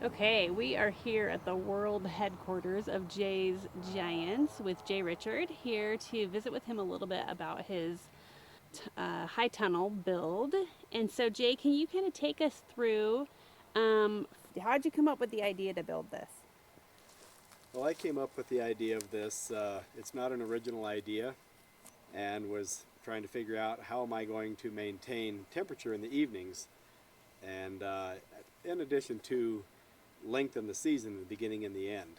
Okay, we are here at the world headquarters of Jay's Giants with Jay Richard, here to visit with him a little bit about his high tunnel build. And so, Jay, can you kind of take us through how'd you come up with the idea to build this? Well, I came up with the idea of this. It's not an original idea, and was trying to figure out how am I going to maintain temperature in the evenings, and in addition to lengthen the season, the beginning and the end.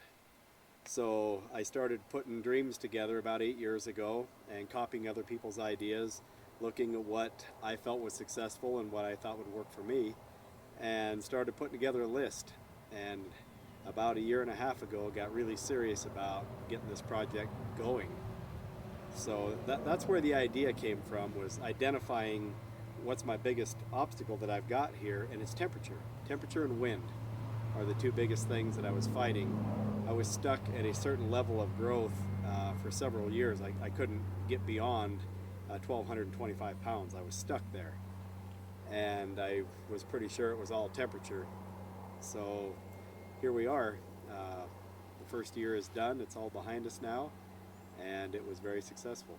So I started putting dreams together about 8 years ago and copying other people's ideas, looking at what I felt was successful and what I thought would work for me, and started putting together a list. And about a year and a half ago, got really serious about getting this project going. So that's where the idea came from, was identifying what's my biggest obstacle that I've got here, and it's temperature. Temperature and wind are the two biggest things that I was fighting. I was stuck at a certain level of growth for several years. I couldn't get beyond 1,225 pounds. I was stuck there. And I was pretty sure it was all temperature. So here we are. The first year is done. It's all behind us now. And it was very successful.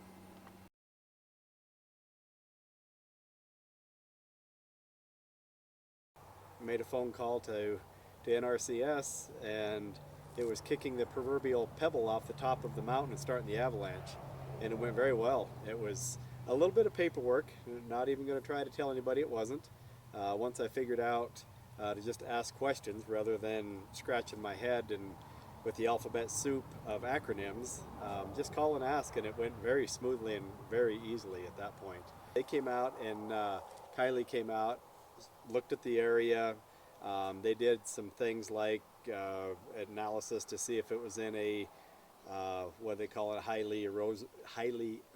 Made a phone call to NRCS, and it was kicking the proverbial pebble off the top of the mountain and starting the avalanche. And it went very well. It was a little bit of paperwork, not even going to try to tell anybody it wasn't. Once I figured out to just ask questions rather than scratching my head and with the alphabet soup of acronyms, just call and ask, and it went very smoothly and very easily at that point. They came out, and Kylie came out, looked at the area. They did some things like analysis to see if it was in a what they call it, highly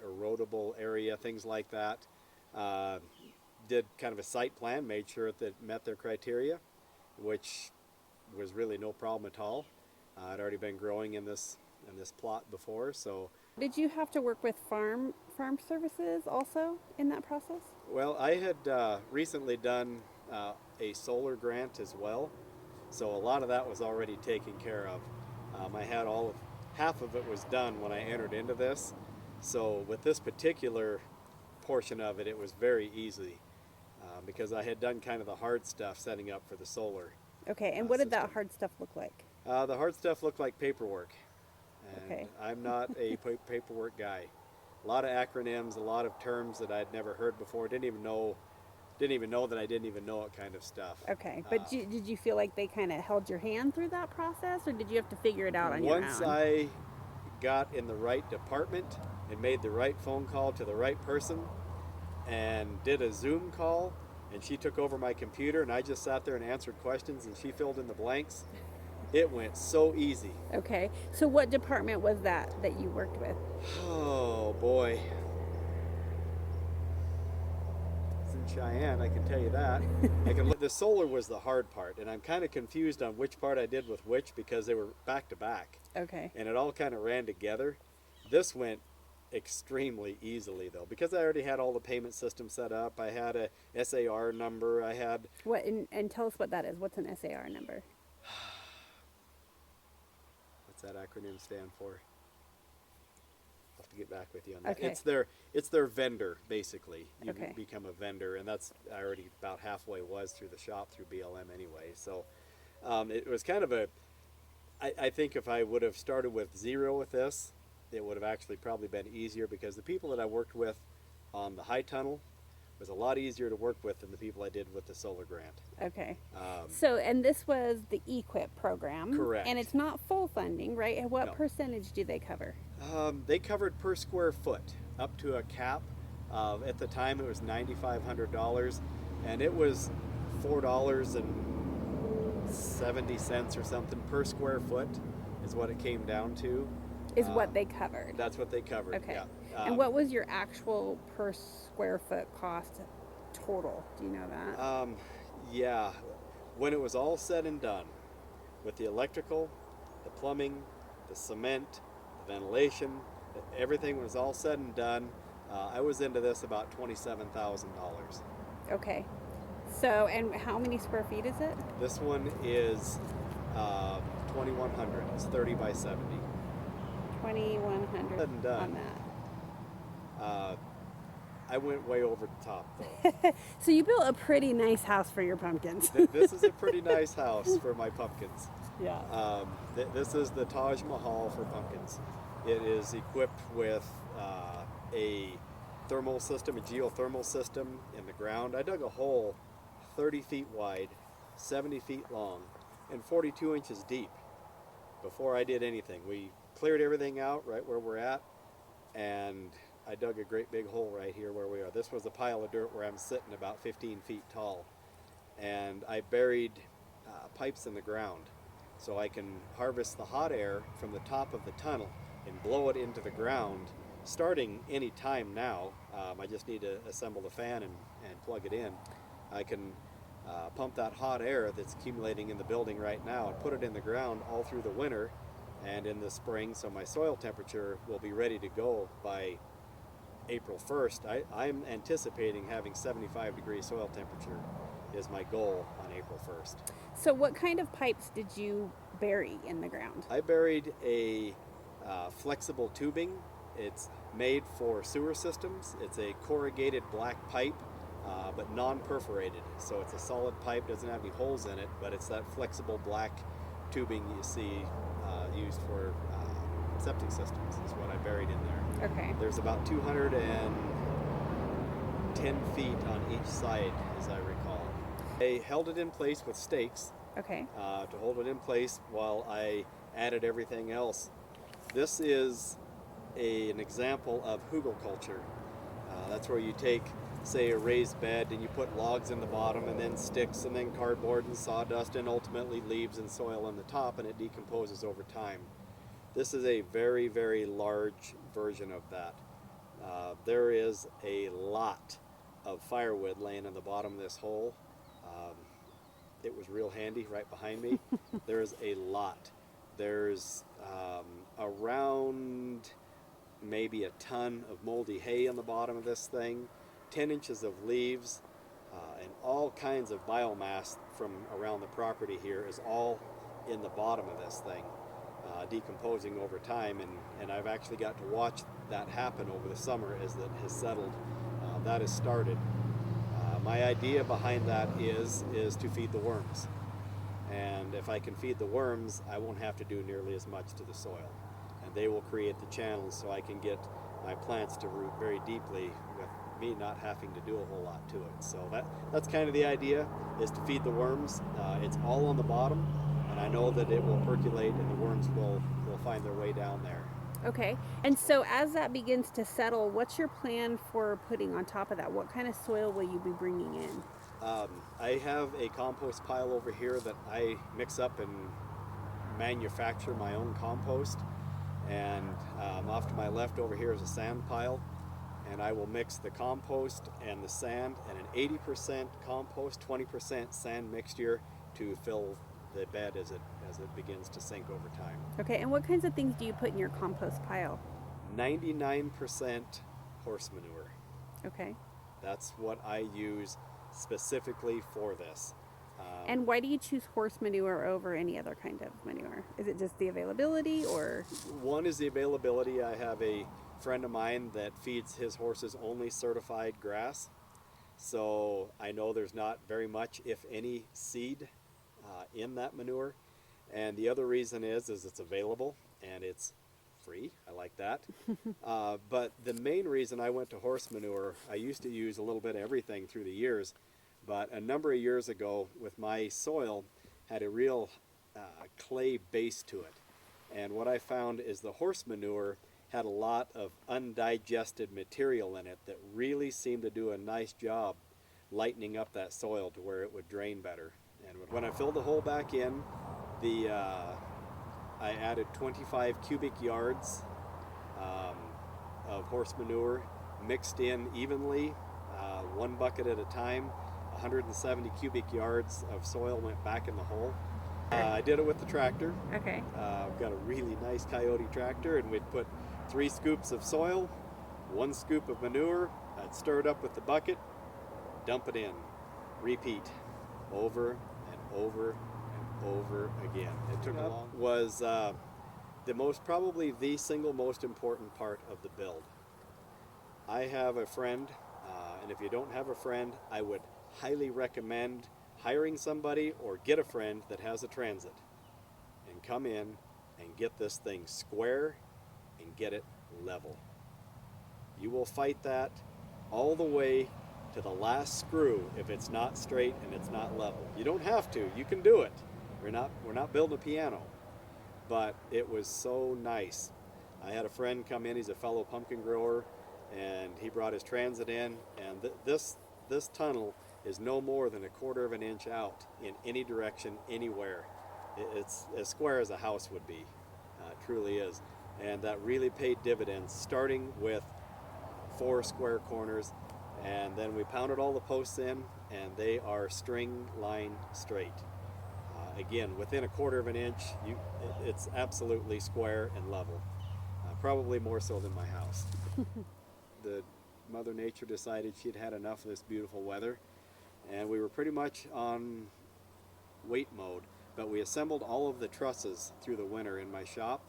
erodible area, things like that. Did kind of a site plan, made sure that it met their criteria, which was really no problem at all. I'd already been growing in this plot before, so. Did you have to work with farm services also in that process? Well, I had recently done a solar grant as well, so a lot of that was already taken care of. I had half of it was done when I entered into this, so with this particular portion of it, it was very easy because I had done kind of the hard stuff setting up for the solar. Okay, and what did that system. hard stuff look like? The hard stuff looked like paperwork, and Okay. I'm not a paperwork guy. A lot of acronyms, a lot of terms that I'd never heard before. Didn't even know that I didn't even know it kind of stuff. Okay, but did you feel like they kind of held your hand through that process, or did you have to figure it out on your own? Once I got in the right department and made the right phone call to the right person and did a Zoom call, and she took over my computer and I just sat there and answered questions and she filled in the blanks, it went so easy. Okay, so what department was that you worked with? Oh boy. In Cheyenne, I can tell you that. The solar was the hard part, and I'm kind of confused on which part I did with which because they were back to back. Okay. And it all kind of ran together. This went extremely easily though, because I already had all the payment system set up. I had a SAR number. I had What and tell us what that is. What's an SAR number? what's that acronym stand for? I'll have to get back with you on that. Okay. It's their vendor, basically. You Okay. become a vendor, and that's I already about halfway was through the shop through BLM anyway. So it was kind of I think if I would have started with zero with this, it would have actually probably been easier because the people that I worked with on the high tunnel was a lot easier to work with than the people I did with the solar grant. Okay. So, and this was the EQIP program. Correct. And it's not full funding, right? And what No. percentage do they cover? They covered per square foot up to a cap. At the time, it was $9,500, and it was $4.70 or something per square foot is what it came down to. Is what they covered. That's what they covered. Okay. Yeah. And what was your actual per square foot cost total? Do you know that? Yeah, when it was all said and done, with the electrical, the plumbing, the cement, the ventilation, everything was all said and done, I was into this about $27,000. Okay. So, and how many square feet is it? This one is 2100. It's 30 by 70. 2,100 Said and done. on that. Uh, I went way over the top though. So you built a pretty nice house for your pumpkins. This is a pretty nice house for my pumpkins. Yeah. This is the Taj Mahal for pumpkins. It is equipped with a thermal system, a geothermal system in the ground. I dug a hole 30 feet wide, 70 feet long, and 42 inches deep before I did anything. We cleared everything out right where we're at, and I dug a great big hole right here where we are. This was a pile of dirt where I'm sitting, about 15 feet tall, and I buried pipes in the ground so I can harvest the hot air from the top of the tunnel and blow it into the ground starting any time now. I just need to assemble the fan and plug it in. I can pump that hot air that's accumulating in the building right now and put it in the ground all through the winter and in the spring, so my soil temperature will be ready to go by April 1st. I'm anticipating having 75 degree soil temperature is my goal on April 1st. So what kind of pipes did you bury in the ground? I buried a flexible tubing. It's made for sewer systems. It's a corrugated black pipe, but non-perforated. So it's a solid pipe, doesn't have any holes in it, but it's that flexible black tubing you see used for septic systems is what I buried in there. Okay. There's about 210 feet on each side, as I recall. I held it in place with stakes Okay. to hold it in place while I added everything else. This is an example of hugelkultur. That's where you take, say, a raised bed and you put logs in the bottom and then sticks and then cardboard and sawdust and ultimately leaves and soil on the top, and it decomposes over time. This is a very, very large version of that. There is a lot of firewood laying in the bottom of this hole. It was real handy right behind me. There's a lot. There's around maybe a ton of moldy hay on the bottom of this thing, 10 inches of leaves, and all kinds of biomass from around the property here is all in the bottom of this thing, decomposing over time, and I've actually got to watch that happen over the summer as it has settled. That has started. My idea behind that is to feed the worms. And if I can feed the worms, I won't have to do nearly as much to the soil. And they will create the channels so I can get my plants to root very deeply with me not having to do a whole lot to it. So that's kind of the idea, is to feed the worms. It's all on the bottom, and I know that it will percolate and the worms will find their way down there. Okay. And so as that begins to settle, what's your plan for putting on top of that? What kind of soil will you be bringing in? I have a compost pile over here that I mix up and manufacture my own compost. And off to my left over here is a sand pile. And I will mix the compost and the sand and an 80% compost, 20% sand mixture to fill the bed as it begins to sink over time. Okay. And what kinds of things do you put in your compost pile? 99% horse manure. Okay. That's what I use specifically for this. And why do you choose horse manure over any other kind of manure? Is it just the availability, or? One is the availability. I have a friend of mine that feeds his horses only certified grass. So I know there's not very much, if any, seed in that manure. And the other reason is it's available and it's free. I like that. But the main reason I went to horse manure, I used to use a little bit of everything through the years, but a number of years ago with my soil had a real clay base to it. And what I found is the horse manure had a lot of undigested material in it that really seemed to do a nice job lightening up that soil to where it would drain better. And when I filled the hole back in, I added 25 cubic yards of horse manure mixed in evenly, one bucket at a time. 170 cubic yards of soil went back in the hole. I did it with the tractor. Okay. I've got a really nice Coyote tractor, and we'd put 3 scoops of soil, 1 scoop of manure. I'd stir it up with the bucket, dump it in. repeat over and over and over again. It took a long was probably the single most important part of the build. I have a friend, and if you don't have a friend, I would highly recommend hiring somebody or get a friend that has a transit and come in and get this thing square and get it level. You will fight that all the way to the last screw if it's not straight and it's not level. You don't have to, you can do it. We're not building a piano, but it was so nice. I had a friend come in, he's a fellow pumpkin grower, and he brought his transit in, and this tunnel is no more than 1/4 of an inch out in any direction, anywhere. It's as square as a house would be. It truly is. And that really paid dividends, starting with 4 square corners, and then we pounded all the posts in, and they are string line straight. Again, within 1/4 of an inch, it's absolutely square and level. Probably more so than my house. The Mother Nature decided she'd had enough of this beautiful weather, and we were pretty much on wait mode, but we assembled all of the trusses through the winter in my shop,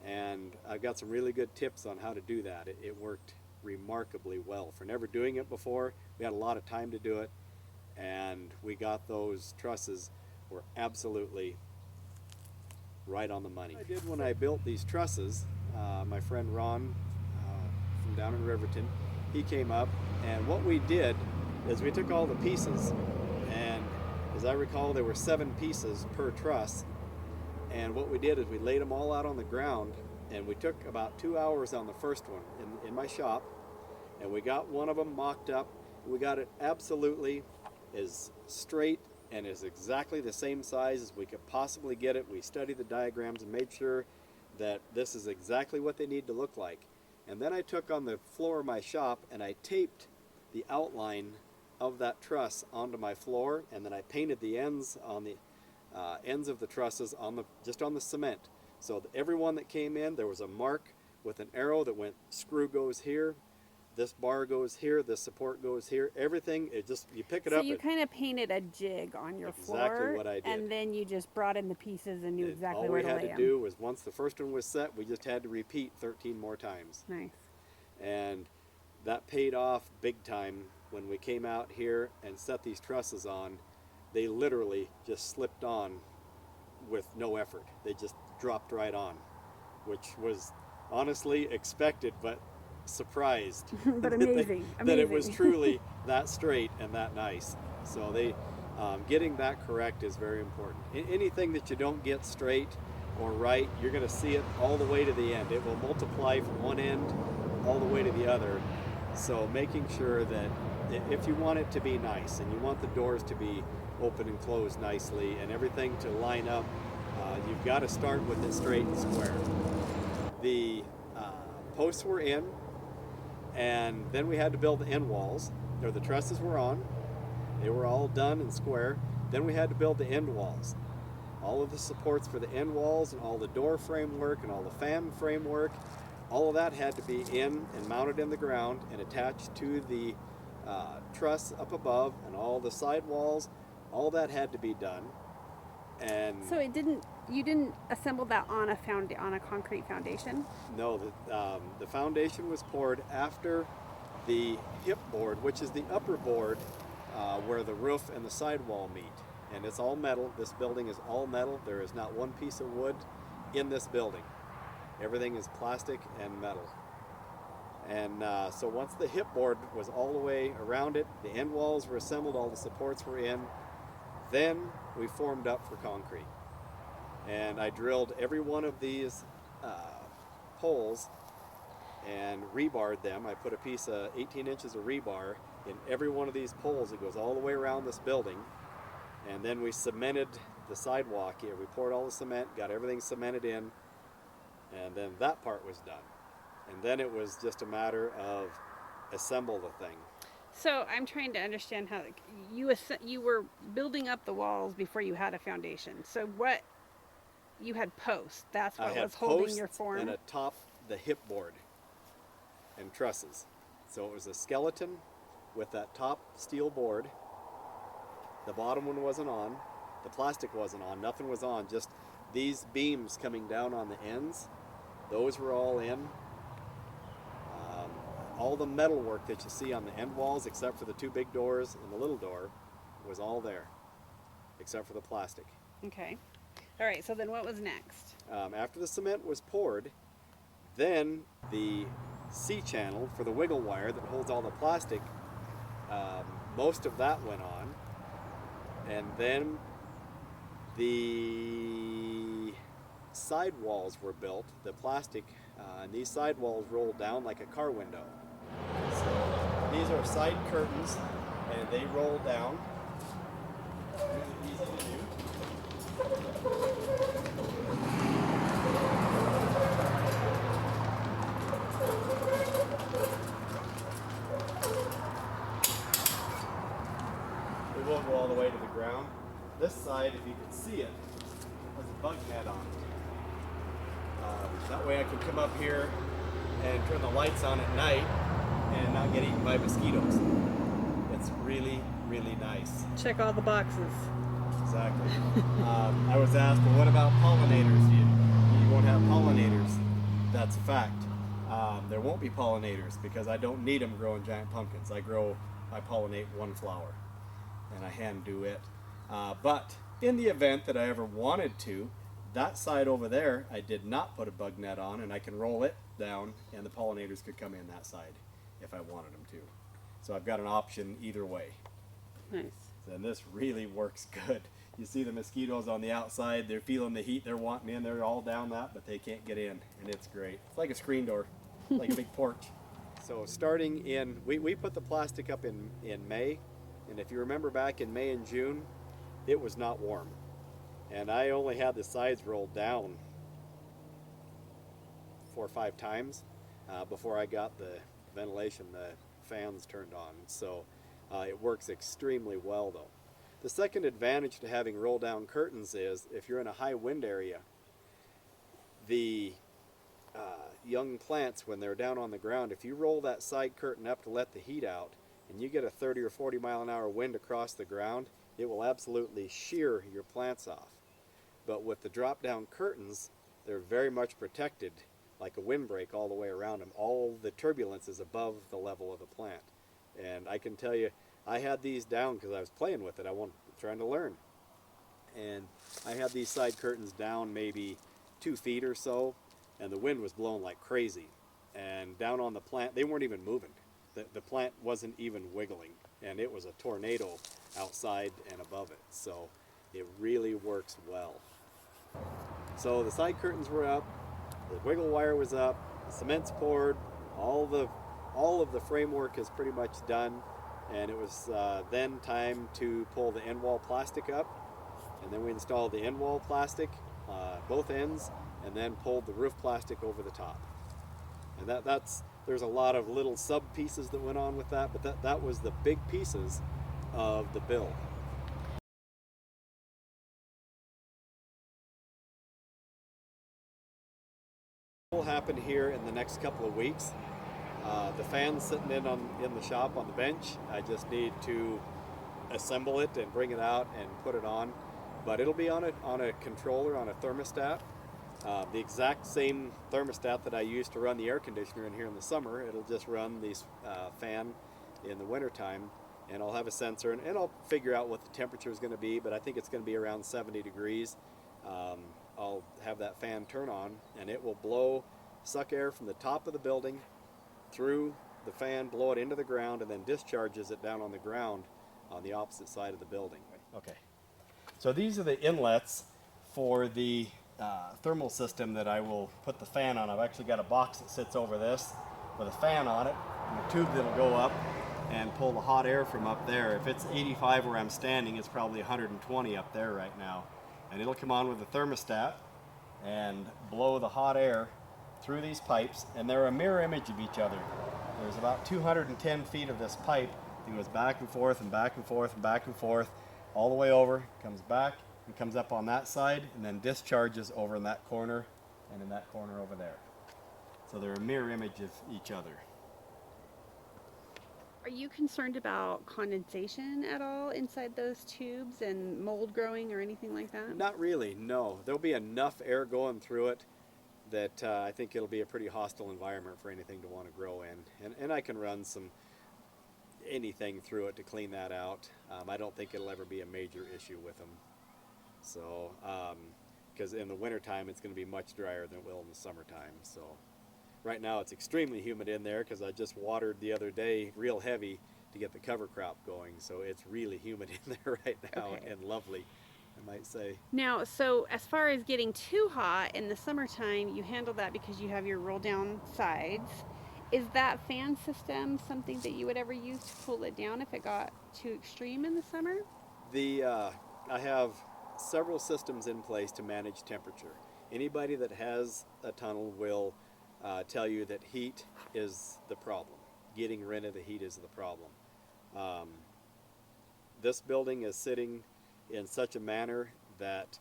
and I've got some really good tips on how to do that. It worked remarkably well. For never doing it before, we had a lot of time to do it, and we got those trusses were absolutely right on the money. I did when I built these trusses, my friend Ron from down in Riverton, he came up, and what we did is we took all the pieces, and as I recall there were 7 pieces per truss, and what we did is we laid them all out on the ground, and we took about 2 hours on the first one in my shop, and we got one of them mocked up. We got it absolutely as straight and is exactly the same size as we could possibly get it. We studied the diagrams and made sure that this is exactly what they need to look like. And then I took on the floor of my shop and I taped the outline of that truss onto my floor, and then I painted the ends on the ends of the trusses just on the cement. So everyone that came in, there was a mark with an arrow that went, screw goes here, this bar goes here, this support goes here. Everything, you pick it up. So you kind of painted a jig on your floor. Exactly what I did. And then you just brought in the pieces and knew exactly where to lay them. All we had to do was, once the first one was set, we just had to repeat 13 more times. Nice. And that paid off big time when we came out here and set these trusses on. They literally just slipped on with no effort. They just dropped right on, which was honestly expected, but surprised. But amazing. That it was truly that straight and that nice. So getting that correct is very important. Anything that you don't get straight or right, you're going to see it all the way to the end. It will multiply from one end all the way to the other. So making sure that if you want it to be nice and you want the doors to be open and closed nicely and everything to line up, you've got to start with it straight and square. The posts were in, and then we had to build the end walls. The trusses were on. They were all done and square. Then we had to build the end walls. All of the supports for the end walls and all the door framework and all the fan framework, all of that had to be in and mounted in the ground and attached to the truss up above, and all the side walls, all that had to be done. And so you didn't assemble that on a concrete foundation? No, the foundation was poured after the hip board, which is the upper board where the roof and the sidewall meet. And it's all metal. This building is all metal. There is not one piece of wood in this building. Everything is plastic and metal. And so once the hip board was all the way around it, the end walls were assembled, all the supports were in, then we formed up for concrete. And I drilled every one of these holes and rebarred them. I put a piece of 18 inches of rebar in every one of these poles. It goes all the way around this building. And then we cemented the sidewalk here. We poured all the cement, got everything cemented in, and then that part was done. And then it was just a matter of assemble the thing. So I'm trying to understand how you were building up the walls before you had a foundation. So what you had posts. That's what was holding your form. And atop the hip board and trusses. So it was a skeleton with that top steel board, The bottom one wasn't on. The plastic wasn't on. Nothing was on. Just these beams coming down on the ends. Those were all in. All the metal work that you see on the end walls, except for the two big doors and the little door, was all there, except for the plastic. Okay. All right, so then what was next? After the cement was poured, then the C-channel for the wiggle wire that holds all the plastic, most of that went on. And then the side walls were built, the plastic, and these side walls rolled down like a car window. So these are side curtains, and they roll down. Really easy to do. It won't go all the way to the ground. This side, if you can see it, has a bug net on it. That way I can come up here and turn the lights on at night and not get eaten by mosquitoes. It's really, really nice. Check all the boxes. Exactly. I was asked, well, what about pollinators? You won't have pollinators. That's a fact. There won't be pollinators because I don't need them growing giant pumpkins. I pollinate one flower and I hand do it. But in the event that I ever wanted to, that side over there, I did not put a bug net on, and I can roll it down and the pollinators could come in that side if I wanted them to. So I've got an option either way. Nice. And this really works good. You see the mosquitoes on the outside, they're feeling the heat, they're wanting in, they're all down that, but they can't get in, and it's great. It's like a screen door, like a big porch. So starting in, we put the plastic up in May, and if you remember back in May and June, it was not warm. And I only had the sides rolled down 4 or 5 times before I got the ventilation, the fans turned on. So it works extremely well though. The second advantage to having roll down curtains is if you're in a high wind area, the young plants, when they're down on the ground, if you roll that side curtain up to let the heat out and you get a 30 or 40 mile an hour wind across the ground, it will absolutely shear your plants off. But with the drop down curtains, they're very much protected, like a windbreak all the way around them. All the turbulence is above the level of the plant. And I can tell you, I had these down because I was playing with it. I was trying to learn. And I had these side curtains down maybe 2 feet or so, and the wind was blowing like crazy. And down on the plant, they weren't even moving. The plant wasn't even wiggling. And it was a tornado outside and above it. So it really works well. So the side curtains were up, the wiggle wire was up, the cement's poured, all of the framework is pretty much done, and it was then time to pull the end wall plastic up, and then we installed the end wall plastic, both ends, and then pulled the roof plastic over the top. And there's a lot of little sub pieces that went on with that, but that was the big pieces of the build. Will happen here in the next couple of weeks. The fan's sitting in the shop on the bench. I just need to assemble it and bring it out and put it on. But it'll be on a controller, on a thermostat. The exact same thermostat that I use to run the air conditioner in here in the summer. It'll just run the fan in the wintertime, and I'll have a sensor, and I'll figure out what the temperature is going to be, but I think it's going to be around 70 degrees. I'll have that fan turn on, and it will suck air from the top of the building through the fan, blow it into the ground, and then discharges it down on the ground on the opposite side of the building. Okay, so these are the inlets for the thermal system that I will put the fan on. I've actually got a box that sits over this with a fan on it, and a tube that'll go up and pull the hot air from up there. If it's 85 where I'm standing, it's probably 120 up there right now. And it'll come on with a thermostat and blow the hot air through these pipes, and they're a mirror image of each other. There's about 210 feet of this pipe that goes back and forth and back and forth and back and forth all the way over, comes back and comes up on that side, and then discharges over in that corner and in that corner over there. So they're a mirror image of each other. Are you concerned about condensation at all inside those tubes and mold growing or anything like that? Not really, no. There'll be enough air going through it that I think it'll be a pretty hostile environment for anything to want to grow in. And I can run anything through it to clean that out. I don't think it'll ever be a major issue with them. So, because in the wintertime it's going to be much drier than it will in the summertime. So, right now it's extremely humid in there because I just watered the other day real heavy to get the cover crop going. So it's really humid in there right now, Okay. and lovely, I might say. Now, so as far as getting too hot in the summertime, you handle that because you have your roll down sides. Is that fan system something that you would ever use to cool it down if it got too extreme in the summer? I have several systems in place to manage temperature. Anybody that has a tunnel will tell you that heat is the problem. Getting rid of the heat is the problem. Um, this building is sitting in such a manner that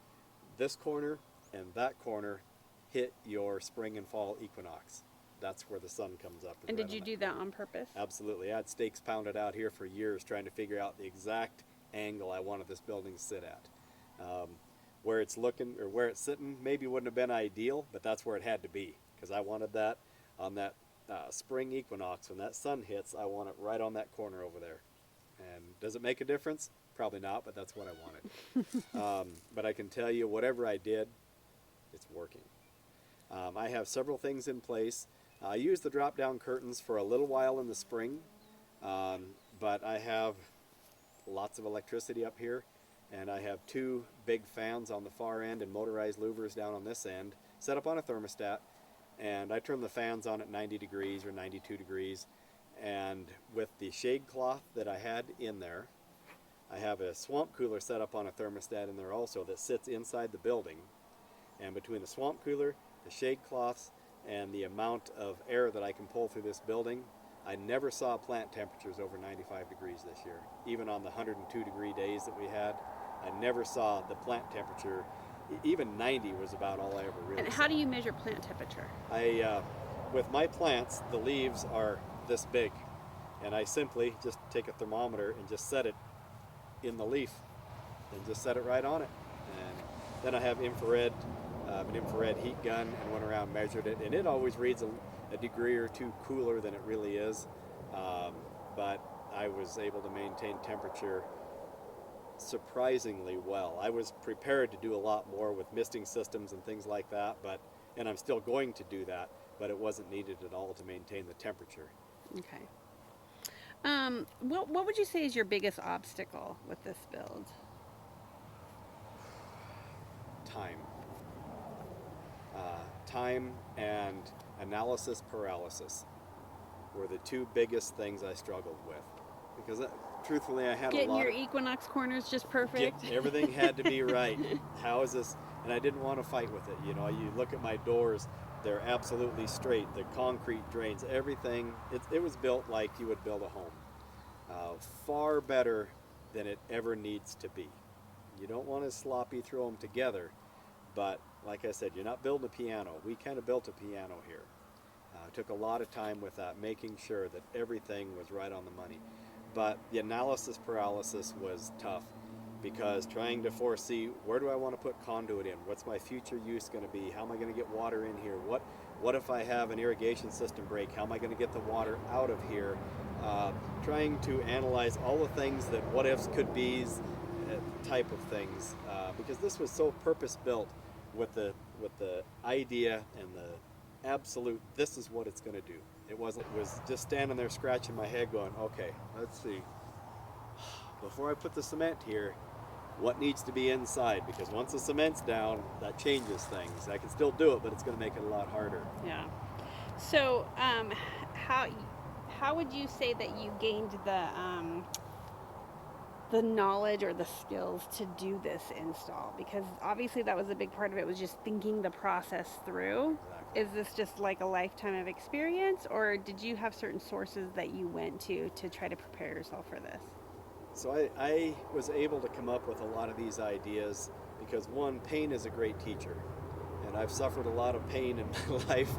this corner and that corner hit your spring and fall equinox. That's where the sun comes up. And Right did on you that do corner. that on purpose? Absolutely. I had stakes pounded out here for years trying to figure out the exact angle I wanted this building to sit at. Where it's looking or where it's sitting maybe wouldn't have been ideal, but that's where it had to be because I wanted that on that spring equinox. When that sun hits, I want it right on that corner over there. And does it make a difference? Probably not, but that's what I wanted. But I can tell you, whatever I did, it's working. I have several things in place. I use the drop-down curtains for a little while in the spring, but I have lots of electricity up here, and I have two big fans on the far end and motorized louvers down on this end, set up on a thermostat, and I turn the fans on at 90 degrees or 92 degrees, and with the shade cloth that I had in there, I have a swamp cooler set up on a thermostat in there also that sits inside the building, and between the swamp cooler, the shade cloths, and the amount of air that I can pull through this building, I never saw plant temperatures over 95 degrees this year. Even on the 102 degree days that we had, I never saw the plant temperature. Even 90 was about all I ever really And saw. how do you measure plant temperature? With my plants, the leaves are this big, and I simply just take a thermometer and just set it in the leaf, and just set it right on it. And then I have an infrared heat gun, and went around measured it, and it always reads a degree or two cooler than it really is. But I was able to maintain temperature surprisingly well. I was prepared to do a lot more with misting systems and things like that, and I'm still going to do that, but it wasn't needed at all to maintain the temperature. Okay. What would you say is your biggest obstacle with this build? Time. Time and analysis paralysis were the two biggest things I struggled with. Because truthfully, I had Getting a lot your of... equinox corners just perfect. Everything had to be right. How is this? And I didn't want to fight with it. You know, you look at my doors, they're absolutely straight. The concrete drains, everything. It was built like you would build a home. Far better than it ever needs to be. You don't want to sloppy throw them together, but like I said, you're not building a piano. We kind of built a piano here. Took a lot of time with that, making sure that everything was right on the money. But the analysis paralysis was tough because trying to foresee, where do I want to put conduit in? What's my future use going to be? How am I going to get water in here? What if I have an irrigation system break? How am I going to get the water out of here? Trying to analyze all the things that what ifs could be's type of things, because this was so purpose built with the idea and the absolute, this is what it's going to do. It was just standing there scratching my head going, okay, let's see, before I put the cement here, what needs to be inside? Because once the cement's down, that changes things. I can still do it, but it's going to make it a lot harder. Yeah. So, how would you say that you gained the knowledge or the skills to do this install? Because obviously that was a big part of it, was just thinking the process through. Exactly. Is this just like a lifetime of experience, or did you have certain sources that you went to try to prepare yourself for this? So I was able to come up with a lot of these ideas because, one, pain is a great teacher. And I've suffered a lot of pain in my life.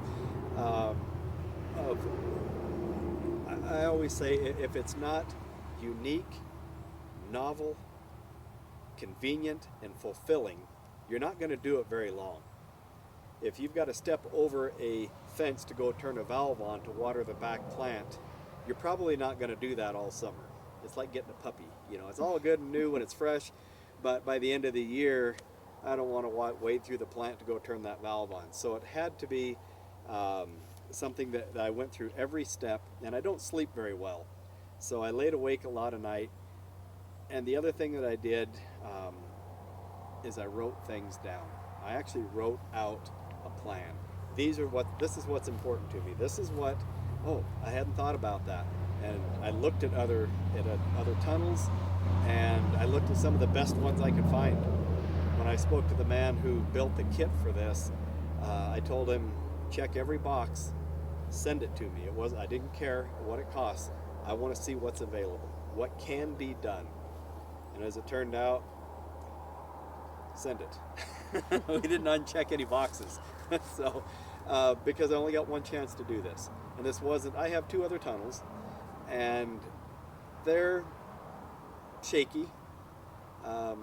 I always say if it's not unique, novel, convenient, and fulfilling, you're not going to do it very long. If you've got to step over a fence to go turn a valve on to water the back plant, you're probably not going to do that all summer. It's like getting a puppy. You know, it's all good and new when it's fresh, but by the end of the year, I don't want to wade through the plant to go turn that valve on. So it had to be something that I went through every step, and I don't sleep very well. So I laid awake a lot of night. And the other thing that I did is I wrote things down. I actually wrote out a plan. This is what's important to me. This is what, oh, I hadn't thought about that. And I looked at other tunnels, and I looked at some of the best ones I could find. When I spoke to the man who built the kit for this, I told him, check every box, send it to me. I didn't care what it costs. I want to see what's available, what can be done. And as it turned out, send it. We didn't uncheck any boxes. So, because I only got one chance to do this. And this wasn't, I have 2 other tunnels, and they're shaky.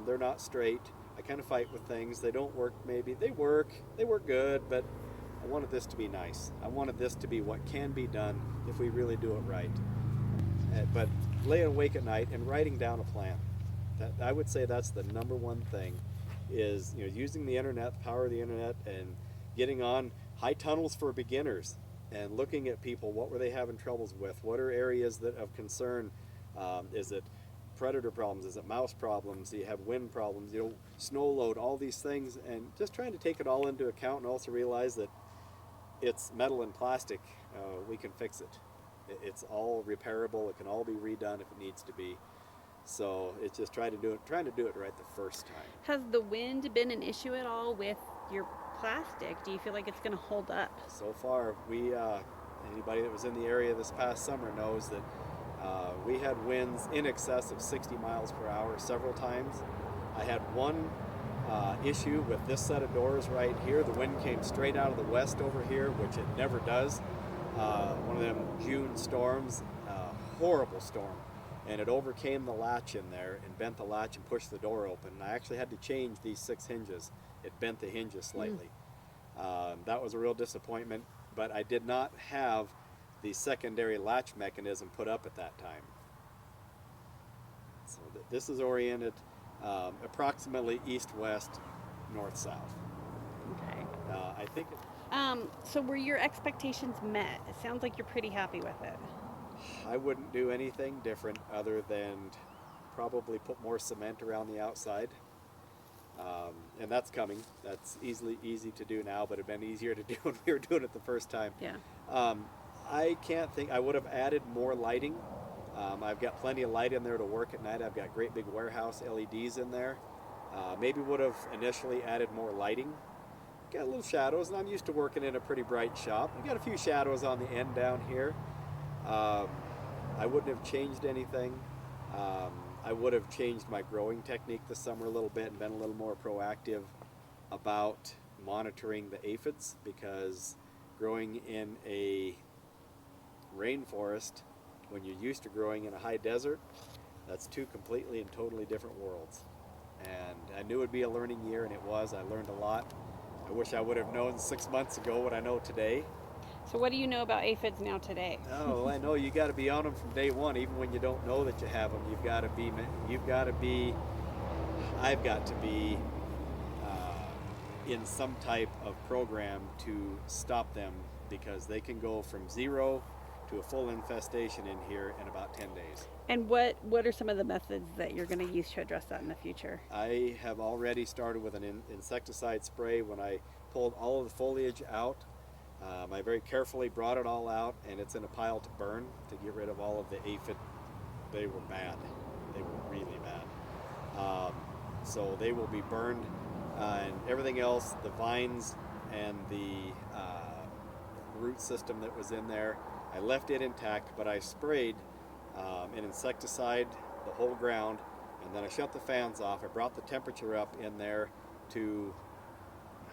They're not straight. I kind of fight with things. They don't work maybe. They work good, but I wanted this to be nice. I wanted this to be what can be done if we really do it right. But laying awake at night and writing down a plan. I would say that's the number one thing, is using the internet, the power of the internet, and getting on high tunnels for beginners and looking at people. What were they having troubles with? What are areas of concern? Is it predator problems? Is it mouse problems? Do you have wind problems? Snow load, all these things, and just trying to take it all into account and also realize that it's metal and plastic. We can fix it. It's all repairable. It can all be redone if it needs to be. So it's just trying to do it right the first time. Has the wind been an issue at all with your plastic? Do you feel like it's going to hold up? So far, anybody that was in the area this past summer knows that we had winds in excess of 60 miles per hour several times. I had one issue with this set of doors right here. The wind came straight out of the west over here, which it never does. One of them June storms, horrible storm. And it overcame the latch in there and bent the latch and pushed the door open. And I actually had to change these 6 hinges. It bent the hinges slightly. That was a real disappointment, but I did not have the secondary latch mechanism put up at that time. So this is oriented approximately east-west, north-south. Okay. I think so were your expectations met? It sounds like you're pretty happy with it. I wouldn't do anything different other than probably put more cement around the outside. And that's coming. That's easy to do now, but it'd been easier to do when we were doing it the first time. Yeah. I can't think. I would have added more lighting. I've got plenty of light in there to work at night. I've got great big warehouse LEDs in there. Maybe would have initially added more lighting. Got a little shadows, and I'm used to working in a pretty bright shop. I've got a few shadows on the end down here. I wouldn't have changed anything. I would have changed my growing technique this summer a little bit and been a little more proactive about monitoring the aphids, because growing in a rainforest, when you're used to growing in a high desert, that's 2 completely and totally different worlds. And I knew it would be a learning year, and it was. I learned a lot. I wish I would have known 6 months ago what I know today. So what do you know about aphids now today? Oh, I know you got to be on them from day one, even when you don't know that you have them. I've got to be in some type of program to stop them, because they can go from 0 to a full infestation in here in about 10 days. And what are some of the methods that you're going to use to address that in the future? I have already started with an insecticide spray. When I pulled all of the foliage out, I very carefully brought it all out, and it's in a pile to burn to get rid of all of the aphid. They were bad. They were really bad. So they will be burned, and everything else, the vines and the root system that was in there, I left it intact, but I sprayed an insecticide the whole ground, and then I shut the fans off. I brought the temperature up in there to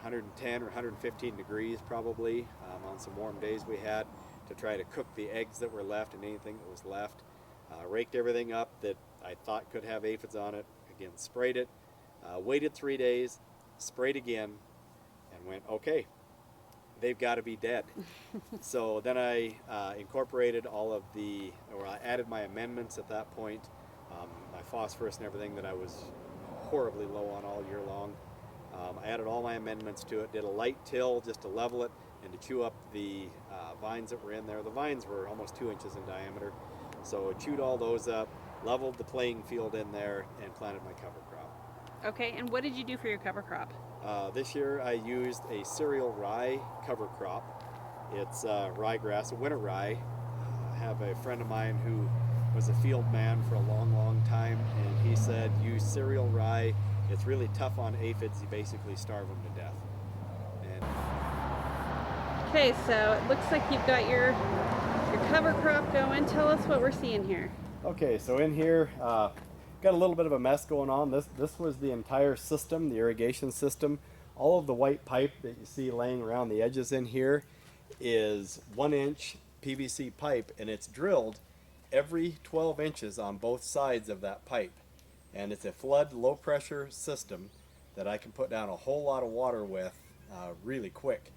110 or 115 degrees probably on some warm days we had. to try to cook the eggs that were left and anything that was left. Raked everything up that I thought could have aphids on it. Again, sprayed it. Waited 3 days, sprayed again, and went, okay, they've got to be dead. So then I incorporated all of or I added my amendments at that point, my phosphorus and everything that I was horribly low on all year long. I added all my amendments to it, did a light till just to level it and to chew up the vines that were in there. The vines were almost 2 inches in diameter, so I chewed all those up, leveled the playing field in there, and planted my cover crop. Okay, and what did you do for your cover crop? This year I used a cereal rye cover crop. It's ryegrass, a winter rye. I have a friend of mine who was a field man for a long time, and he said use cereal rye. It's really tough on aphids. You basically starve them to death. And Okay, so it looks like you've got your cover crop going. Tell us what we're seeing here. okay, so in here, got a little bit of a mess going on. This was the entire system, the irrigation system. All of the white pipe that you see laying around the edges in here is 1-inch PVC pipe, and it's drilled every 12 inches on both sides of that pipe. And it's a flood low pressure system that I can put down a whole lot of water with really quick.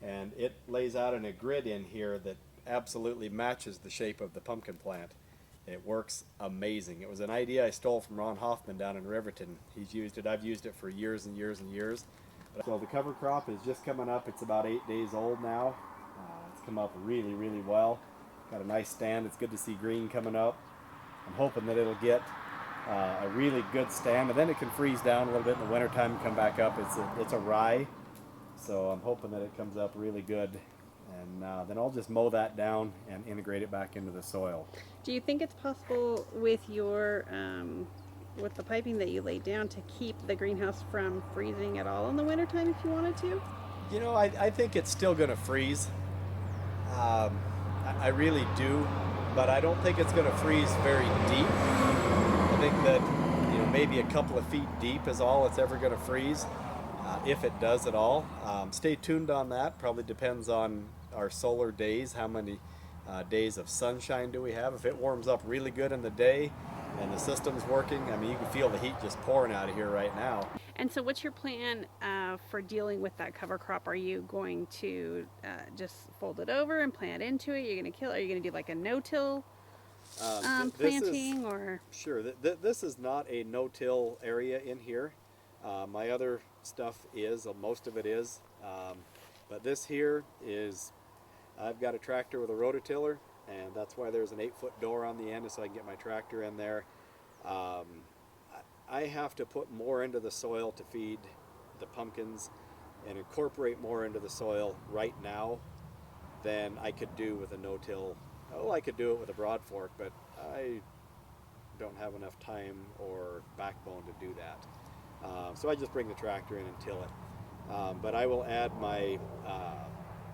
And it lays out in a grid in here that absolutely matches the shape of the pumpkin plant. It works amazing. It was an idea I stole from Ron Hoffman down in Riverton. He's used it. I've used it for years and years and years. So the cover crop is just coming up. It's about 8 days old now. It's come up really well. Got a nice stand. It's good to see green coming up. I'm hoping that it'll get a really good stand, and then it can freeze down a little bit in the wintertime and come back up. It's a rye, so I'm hoping that it comes up really good. And then I'll just mow that down and integrate it back into the soil. Do you think it's possible with your with the piping that you laid down to keep the greenhouse from freezing at all in the wintertime if you wanted to? You know, I think it's still going to freeze. I really do, but I don't think it's going to freeze very deep. I think that, you know, maybe a couple of feet deep is all it's ever going to freeze, if it does at all. Stay tuned on that. Probably depends on our solar days, how many days of sunshine do we have. If it warms up really good in the day and the system's working, I mean, you can feel the heat just pouring out of here right now. And so what's your plan for dealing with that cover crop? Are you going to just fold it over and plant into it? You're going to kill it? Are you going to do like a no-till planting? Or Sure, this is not a no-till area in here. My other stuff is, most of it is, but this here is, I've got a tractor with a rototiller, and that's why there's an 8-foot door on the end so I can get my tractor in there. I have to put more into the soil to feed the pumpkins and incorporate more into the soil right now than I could do with a no-till. Oh, I could do it with a broad fork, but I don't have enough time or backbone to do that. So I just bring the tractor in and till it. But I will add my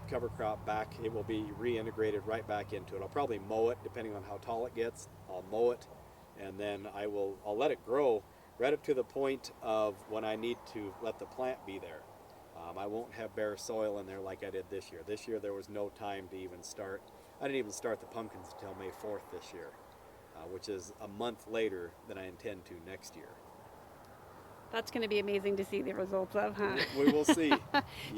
cover crop back. It will be reintegrated right back into it. I'll probably mow it depending on how tall it gets. I'll mow it, and then I'll let it grow right up to the point of when I need to let the plant be there. I won't have bare soil in there like I did this year. This year there was no time to even start. I didn't even start the pumpkins until May 4th this year, which is a month later than I intend to next year. that's going to be amazing to see the results of, huh? We will see.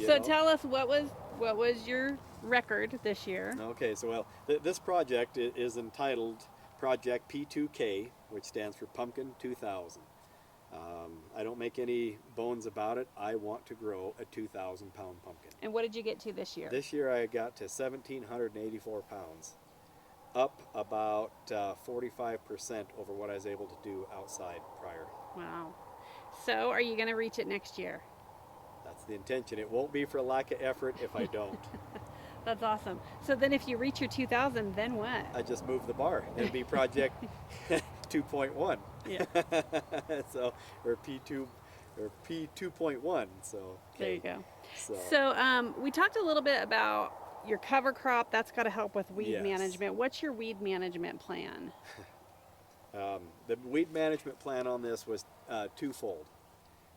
So tell us, what was your record this year? Okay, so this project is entitled Project P2K, which stands for Pumpkin 2000. I don't make any bones about it. I want to grow a 2,000-pound pumpkin. And what did you get to this year? This year I got to 1,784 pounds, up about 45% over what I was able to do outside prior. Wow. So are you going to reach it next year? That's the intention. It won't be for lack of effort if I don't. That's awesome. So then if you reach your 2,000, then what? I just move the bar. It'll be Project 2.1. Yeah. So, or P2, or P2.1. So okay. There you go. So we talked a little bit about your cover crop. That's got to help with weed Yes. management. What's your weed management plan? The weed management plan on this was twofold.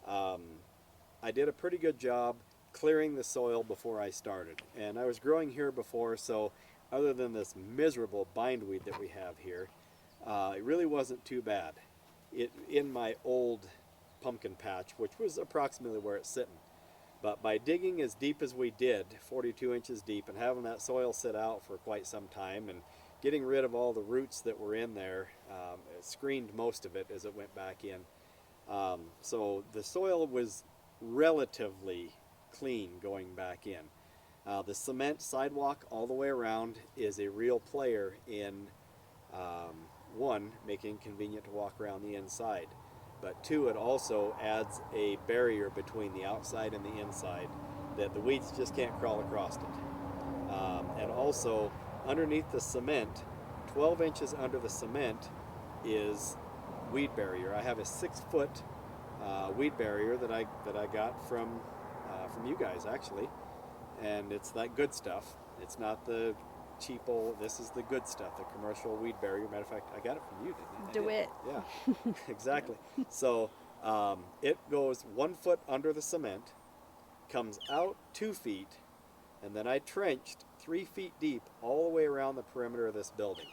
I did a pretty good job clearing the soil before I started, and I was growing here before, so other than this miserable bindweed that we have here, it really wasn't too bad. In my old pumpkin patch, which was approximately where it's sitting. But by digging as deep as we did, 42 inches deep, and having that soil sit out for quite some time, and getting rid of all the roots that were in there, it screened most of it as it went back in. So the soil was relatively clean going back in. The cement sidewalk all the way around is a real player in, one, making it convenient to walk around the inside, but two, it also adds a barrier between the outside and the inside that the weeds just can't crawl across it. And also, underneath the cement, 12 inches under the cement is weed barrier. I have a 6-foot weed barrier that I got from you guys, actually, and it's that good stuff. It's not the cheapo. This is the good stuff, the commercial weed barrier. Matter of fact, I got it from you, didn't I? DeWitt. Yeah, exactly. So it goes 1 foot under the cement, comes out 2 feet, and then I trenched 3 feet deep all the way around the perimeter of this building.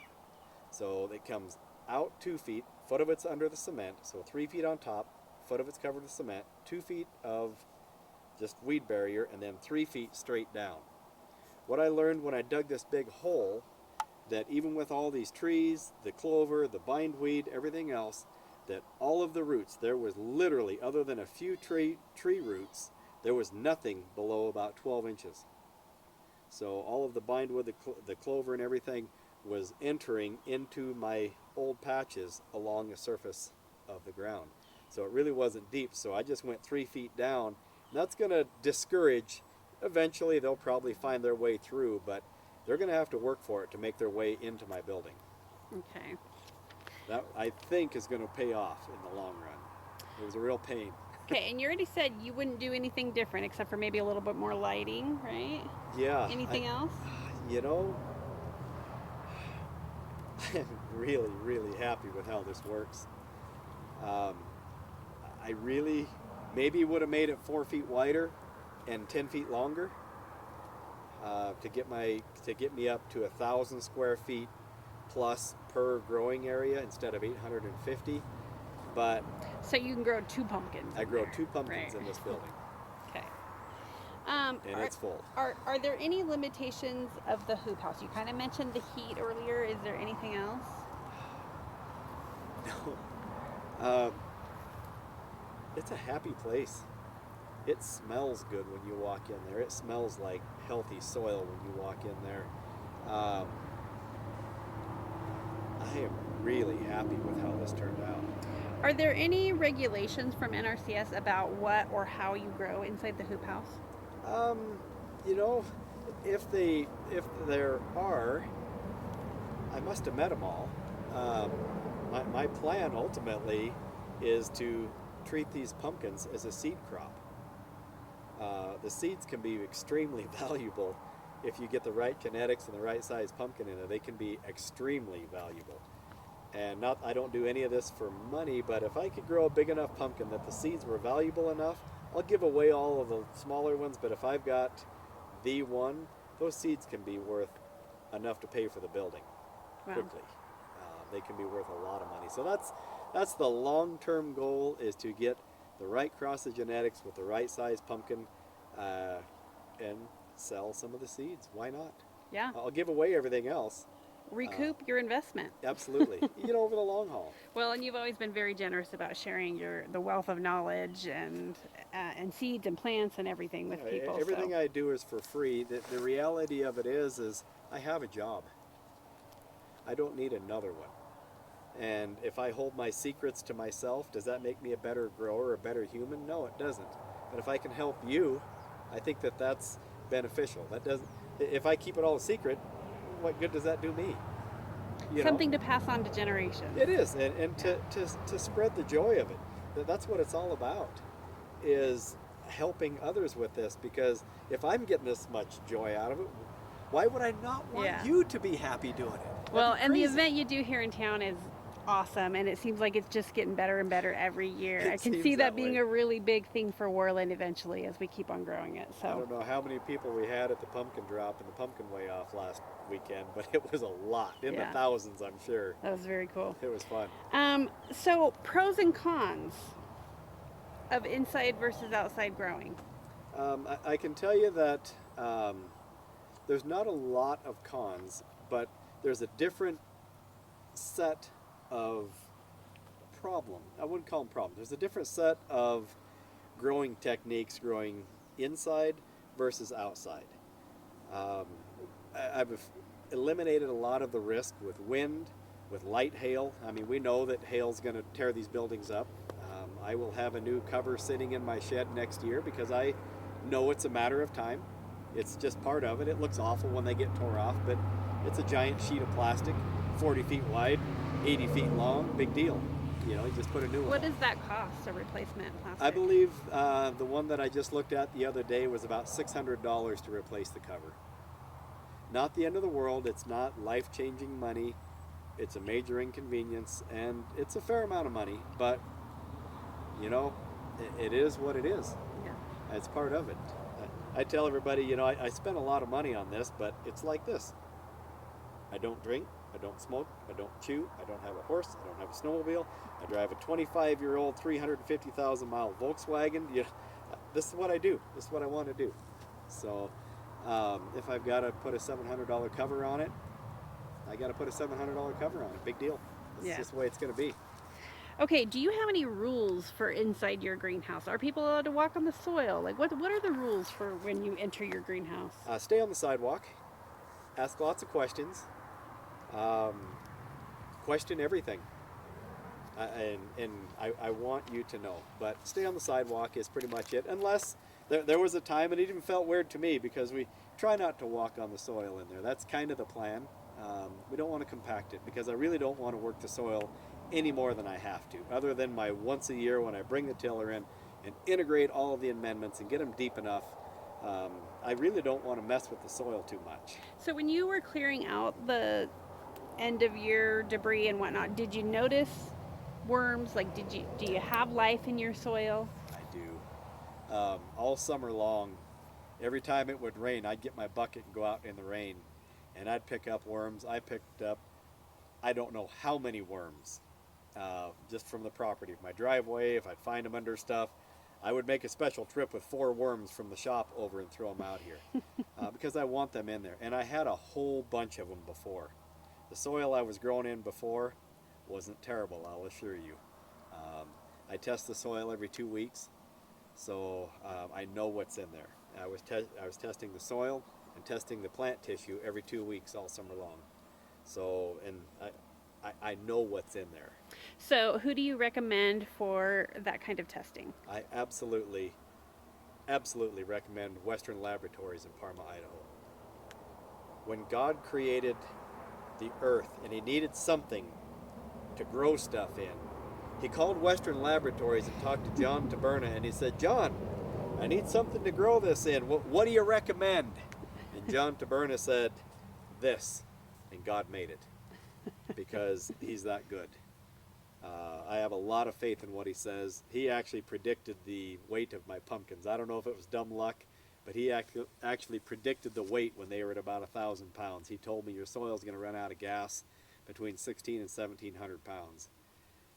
So it comes out 2 feet, foot of it's under the cement, so 3 feet on top, foot of it's covered with cement, 2 feet of just weed barrier, and then 3 feet straight down. What I learned when I dug this big hole, that even with all these trees, the clover, the bindweed, everything else, that all of the roots, there was literally, other than a few tree roots, there was nothing below about 12 inches. So all of the bindweed, the clover and everything was entering into my old patches along the surface of the ground. So it really wasn't deep, so I just went 3 feet down. And that's going to discourage, eventually they'll probably find their way through, but they're going to have to work for it to make their way into my building. Okay. That, I think, is going to pay off in the long run. It was a real pain. Okay, and you already said you wouldn't do anything different except for maybe a little bit more lighting, right? Yeah. Anything else? You know, I'm really, really happy with how this works. I really maybe would have made it 4 feet wider and 10 feet longer to get me up to 1,000 square feet plus per growing area instead of 850. But so you can grow 2 pumpkins. I grow 2 pumpkins right. in this building. Okay. And it's full. Are there any limitations of the hoop house? You kind of mentioned the heat earlier. Is there anything else? No. It's a happy place. It smells good when you walk in there. It smells like healthy soil when you walk in there. I am really happy with how this turned out. Are there any regulations from NRCS about what or how you grow inside the hoop house? You know, if there are, I must have met them all. My plan ultimately is to treat these pumpkins as a seed crop. The seeds can be extremely valuable if you get the right genetics and the right size pumpkin in it. They can be extremely valuable. And I don't do any of this for money, but if I could grow a big enough pumpkin that the seeds were valuable enough, I'll give away all of the smaller ones, but if I've got the one, those seeds can be worth enough to pay for the building quickly. They can be worth a lot of money. So that's the long-term goal, is to get the right cross of genetics with the right size pumpkin and sell some of the seeds. Why not? Yeah. I'll give away everything else. Recoup your investment. Absolutely. Over the long haul. Well, and you've always been very generous about sharing the wealth of knowledge and seeds and plants and everything with people. Everything I do is for free. The reality of it is I have a job. I don't need another one. And if I hold my secrets to myself, does that make me a better grower, a better human? No, it doesn't. But if I can help you, I think that's beneficial. That doesn't. If I keep it all a secret, what good does that do me? Something to pass on to generations. It is, and to spread the joy of it. That's what it's all about, is helping others with this. Because if I'm getting this much joy out of it, why would I not want you to be happy doing it? Well, and the event you do here in town is awesome, and it seems like it's just getting better and better every year. I It can seems see that that being way. a really big thing for Worland eventually as we keep on growing it. I So don't know how many people we had at the pumpkin drop and the pumpkin weigh off last weekend, but it was a lot, in the yeah, thousands, I'm sure. that was very cool. It was fun. So pros and cons of inside versus outside growing. I can tell you that there's not a lot of cons, but there's a different set of problem. I wouldn't call them problems. There's a different set of growing techniques growing inside versus outside. Um, I've eliminated a lot of the risk with wind, with light hail. I mean, we know that hail's going to tear these buildings up. I will have a new cover sitting in my shed next year because I know it's a matter of time. It's just part of it. It looks awful when they get tore off, but it's a giant sheet of plastic, 40 feet wide, 80 feet long. Big deal. You know, you just put a new one What on. does that cost, a replacement plastic? I believe the one that I just looked at the other day was about $600 to replace the cover. Not the end of the world. It's not life-changing money. It's a major inconvenience, and it's a fair amount of money. But you know, it is what it is. Yeah. It's part of it. I tell everybody, you know, I spent a lot of money on this, but it's like this. I don't drink. I don't smoke. I don't chew. I don't have a horse. I don't have a snowmobile. I drive a 25-year-old, 350,000-mile Volkswagen. You know, this is what I do. This is what I want to do. So, if I've got to put a $700 cover on it, I got to put a $700 cover on it. Big deal. This Yeah. is just the way it's going to be. Okay, do you have any rules for inside your greenhouse? Are people allowed to walk on the soil? Like, what are the rules for when you enter your greenhouse? Stay on the sidewalk. Ask lots of questions. Um, question everything. I want you to know. But stay on the sidewalk is pretty much it. Unless there was a time, and it even felt weird to me because we try not to walk on the soil in there. That's kind of the plan. We don't want to compact it because I really don't want to work the soil any more than I have to, other than my once a year when I bring the tiller in and integrate all of the amendments and get them deep enough. I really don't want to mess with the soil too much. So, when you were clearing out the end of year debris and whatnot, did you notice worms? Like, do you have life in your soil? I do. All summer long, every time it would rain, I'd get my bucket and go out in the rain, and I'd pick up worms. I picked up, I don't know how many worms, just from the property. My driveway, if I'd find them under stuff, I would make a special trip with 4 worms from the shop over and throw them out here because I want them in there. And I had a whole bunch of them before. The soil I was growing in before wasn't terrible, I'll assure you. Um, I test the soil every 2 weeks, so I know what's in there. I was testing the soil and testing the plant tissue every 2 weeks all summer long. So, and I know what's in there. So, who do you recommend for that kind of testing? I absolutely recommend Western Laboratories in Parma, Idaho. When God created the earth and he needed something to grow stuff in, he called Western Laboratories and talked to John Taberna, and he said, John, I need something to grow this in. What do you recommend? And John Taberna said, this. And God made it because he's that good. I have a lot of faith in what he says. He actually predicted the weight of my pumpkins. I don't know if it was dumb luck, but he actually predicted the weight when they were at about 1,000 pounds. He told me your soil's going to run out of gas between 1,600 and 1,700 pounds.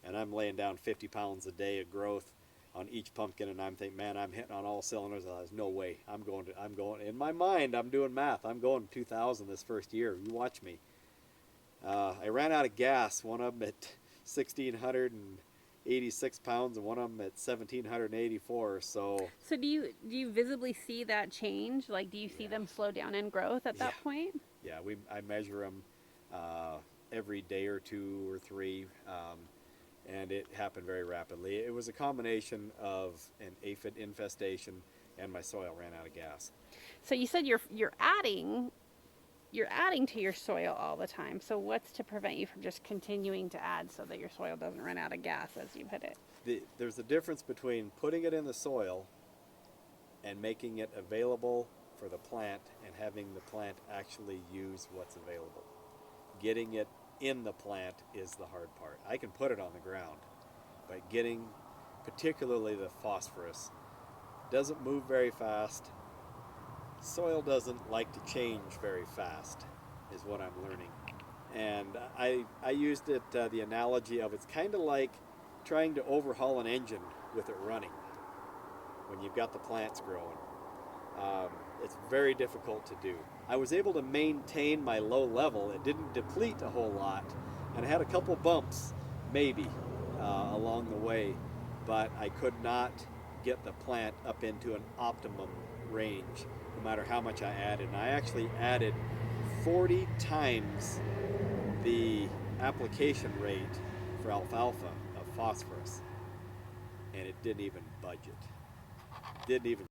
And I'm laying down 50 pounds a day of growth on each pumpkin, and I'm thinking, man, I'm hitting on all cylinders. There's no way. I'm going, in my mind, I'm doing math. I'm going 2,000 this first year. You watch me. I ran out of gas, one of them at 1,686 pounds and one of them at 1,784. So So, do you visibly see that change? Like, do you see yeah, them slow down in growth at that yeah, point? yeah. I measure them every day or 2 or 3, and it happened very rapidly. It was a combination of an aphid infestation and my soil ran out of gas. So, you said you're adding to your soil all the time. So, what's to prevent you from just continuing to add so that your soil doesn't run out of gas, as you put it? There's a difference between putting it in the soil and making it available for the plant and having the plant actually use what's available. Getting it in the plant is the hard part. I can put it on the ground, but getting particularly the phosphorus doesn't move very fast. Soil doesn't like to change very fast, is what I'm learning. And I used it, the analogy of it's kind of like trying to overhaul an engine with it running when you've got the plants growing. It's very difficult to do. I was able to maintain my low level. It didn't deplete a whole lot, and I had a couple bumps, maybe, along the way, but I could not get the plant up into an optimum range, no matter how much I added. And I actually added 40 times the application rate for alfalfa of phosphorus, and it didn't even budge it. Didn't even